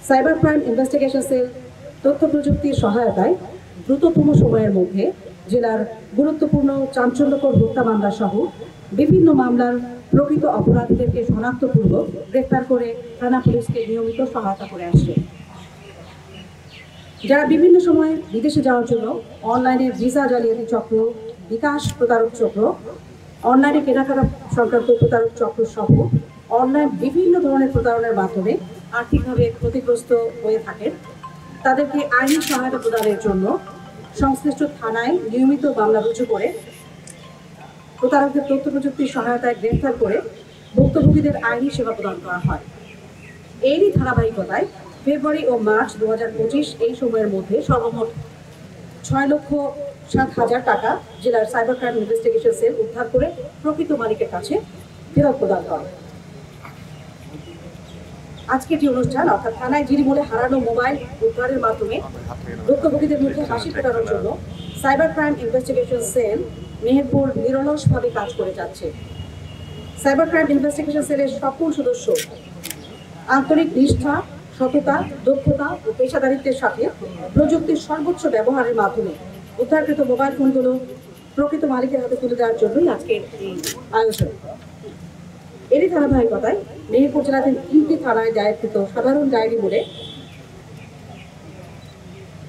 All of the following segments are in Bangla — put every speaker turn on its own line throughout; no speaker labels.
সাইবার ক্রাইম ইনভেস্টিগেশন সেল তথ্য প্রযুক্তির সহায়তায় দ্রুততম সময়ের মধ্যে জেলার গুরুত্বপূর্ণ চাঞ্চল্যকর হত্যা মামলা সহ বিভিন্ন মামলার প্রকৃত অপরাধীদেরকে শনাক্তপূর্বক গ্রেফতার করে থানা পুলিশকে নিয়মিত সহায়তা করে আসছে। যারা বিভিন্ন সময়ে বিদেশে যাওয়ার জন্য অনলাইনে ভিসা জালিয়াতি চক্র, বিকাশ প্রতারক চক্র, অনলাইনে কেনাকাটা সংক্রান্ত প্রতারক চক্র সহ অনলাইন বিভিন্ন ধরনের প্রতারণার মাধ্যমে আর্থিকভাবে ক্ষতিগ্রস্ত হয়ে থাকেন, তাদেরকে আইনি সহায়তা প্রদানের জন্য সংশ্লিষ্ট থানায় নিয়মিত মামলা রুজু করে প্রতারকদের তথ্য প্রযুক্তির সহায়তায় গ্রেফতার করে ভুক্তভোগীদের আইনি সেবা প্রদান করা হয়। এরই ধারাবাহিকতায় ফেব্রুয়ারি ও মার্চ 2025 এই সময়ের মধ্যে সর্বমোট 6,07,000 টাকা জেলার সাইবার ক্রাইম ইনভেস্টিগেশন সেল উদ্ধার করে প্রকৃত মালিকের কাছে ফেরত প্রদান করে। আজকের যে অনুষ্ঠান অর্থাৎ থানায় জিরিমোড়ে হারানো মোবাইল উদ্ধারের মাধ্যমে ভুক্তভোগীদের মধ্যে হাসি ফোটানোর জন্য cyber crime investigation cell Meherpur নিরলসভাবে কাজ করে যাচ্ছে। সাইবার ক্রাইম ইনভেস্টিগেশন সেলের সকল সদস্য আন্তরিক নিষ্ঠা, সততা, দক্ষতা ও পেশাদারিত্বের সাথে প্রযুক্তির সর্বোচ্চ ব্যবহারের মাধ্যমে উদ্ধারকৃত মোবাইল ফোনগুলো প্রকৃত মালিকের হাতে তুলে দেওয়ার জন্যই আজকের এই আয়োজন। এরই ধারাবাহিকতায় মেহেরপুর জেলাধীন 3টি থানায় দায়েরকৃত সাধারণ ডায়েরি বলে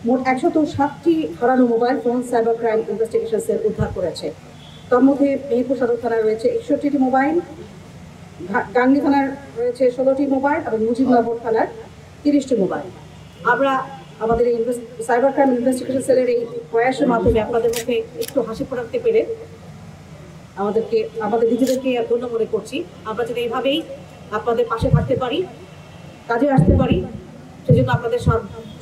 মোট 107টি হারানো mobile phone cyber crime investigation cell উদ্ধার করেছে। তার মধ্যে মেহেরপুর সদর থানায় রয়েছে 61টি মোবাইল, গাংনী থানার রয়েছে 16টি মোবাইল এবং মুজিবনগর থানার 30টি মোবাইল। আমরা আমাদের এই সাইবার ক্রাইম ইনভেস্টিগেশন সেলের এই প্রয়াসের মাধ্যমে আপনাদের মুখে একটু হাসি ফোটাতে পেরে আমাদের নিজেদেরকে ধন্য মনে করছি। আমরা যদি এইভাবেই আপনাদের পাশে থাকতে পারি, কাজে আসতে পারি, সেজন্য আপনাদের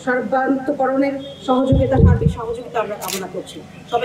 সর্বান্তকরণের সহযোগিতা, সার্বিক সহযোগিতা আমরা কামনা করছি।